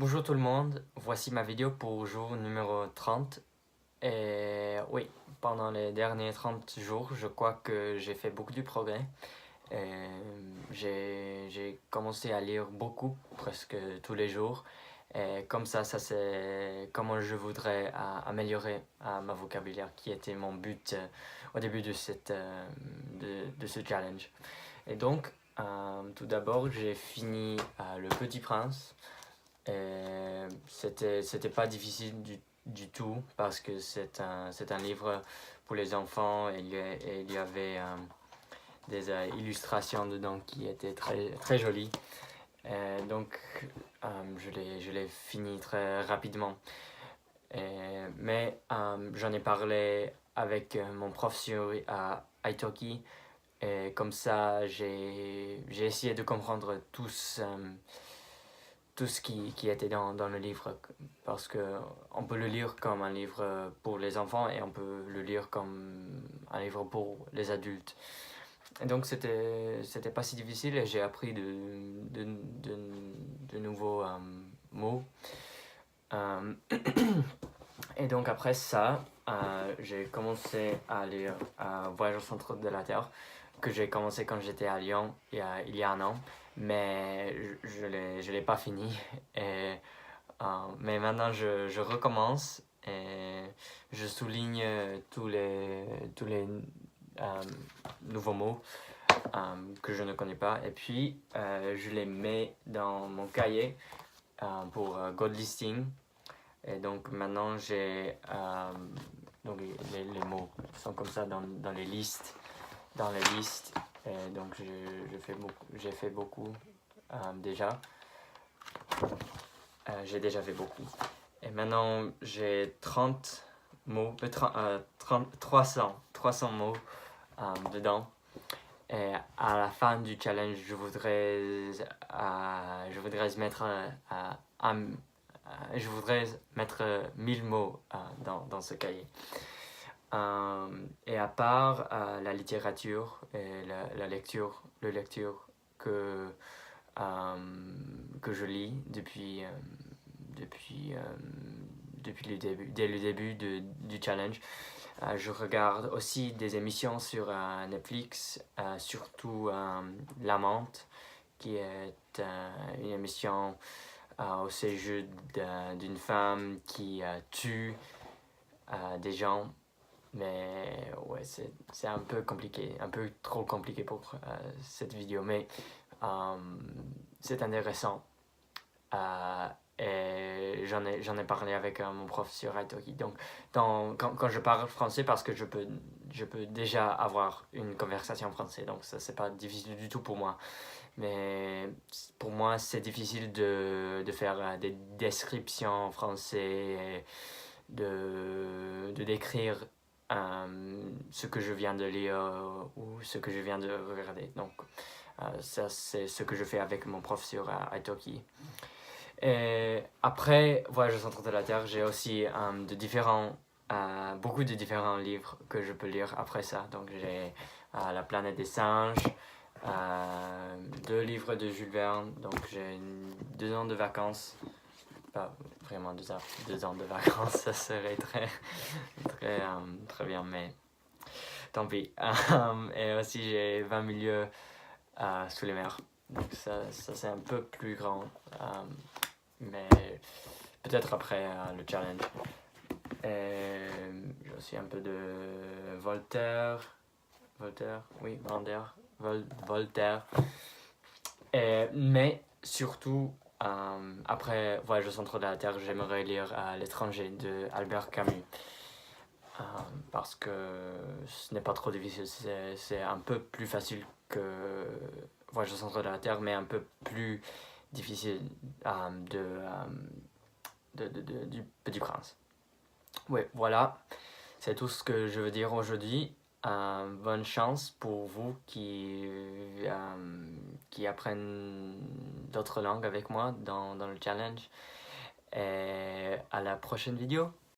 Bonjour tout le monde, voici ma vidéo pour jour numéro 30. Et oui, pendant les derniers 30 jours, je crois que j'ai fait beaucoup de progrès. J'ai commencé à lire beaucoup, presque tous les jours. Et comme ça c'est comment je voudrais améliorer ma vocabulaire, qui était mon but au début de de ce challenge. Et donc, tout d'abord, j'ai fini Le Petit Prince. C'était pas difficile du tout parce que c'est un livre pour les enfants et il y avait des illustrations dedans qui étaient très jolies. Donc je l'ai fini très rapidement. Mais j'en ai parlé avec mon prof sur Italki et comme ça j'ai essayé de comprendre tout ce qui était dans le livre, parce qu'on peut le lire comme un livre pour les enfants et on peut le lire comme un livre pour les adultes. Et donc c'était pas si difficile et j'ai appris de nouveaux mots. Euh, et donc après ça, j'ai commencé à lire Voyage au centre de la Terre, que j'ai commencé quand j'étais à Lyon il y a un an, mais je l'ai pas fini. Et, mais maintenant je recommence et je souligne tous les nouveaux mots que je ne connais pas. Et puis je les mets dans mon cahier pour God Listing. Et donc maintenant donc les mots sont comme ça dans les listes. Et donc j'ai fait beaucoup déjà. J'ai déjà fait beaucoup. Et maintenant j'ai 30 mots, 300 mots dedans. Et à la fin du challenge, je voudrais mettre 1000 mots dans ce cahier. Et à part la littérature et la lecture que je lis dès le début du challenge. Je regarde aussi des émissions sur Netflix, surtout L'Amante, qui est une émission au sujet d'une femme qui tue des gens. Mais ouais, c'est un peu compliqué, un peu trop compliqué pour cette vidéo, mais c'est intéressant. Et j'en ai parlé avec mon prof sur Italki. Donc, quand je parle français, parce que je peux déjà avoir une conversation en français, donc ça, c'est pas difficile du tout pour moi. Mais pour moi, c'est difficile de faire des descriptions en français et de décrire ce que je viens de lire ou ce que je viens de regarder. Donc, ça, c'est ce que je fais avec mon prof sur Italki. Et après Voyage au centre de la Terre, j'ai aussi beaucoup de différents livres que je peux lire après ça. Donc j'ai La planète des singes, 2 livres de Jules Verne. Donc j'ai 2 ans de vacances. Pas vraiment 2 ans de vacances, ça serait très bien, mais tant pis. Et aussi j'ai 20 milieux sous les mers. Donc ça c'est un peu plus grand. Mais peut-être après le challenge. J'ai aussi un peu de Voltaire. Voltaire. Mais surtout, après Voyage au centre de la Terre, j'aimerais lire L'étranger de Albert Camus. Parce que ce n'est pas trop difficile, c'est un peu plus facile que Voyage au centre de la Terre, mais un peu plus difficile du Petit Prince. Oui, voilà, c'est tout ce que je veux dire aujourd'hui. Bonne chance pour vous qui apprennent d'autres langues avec moi dans le challenge. Et à la prochaine vidéo.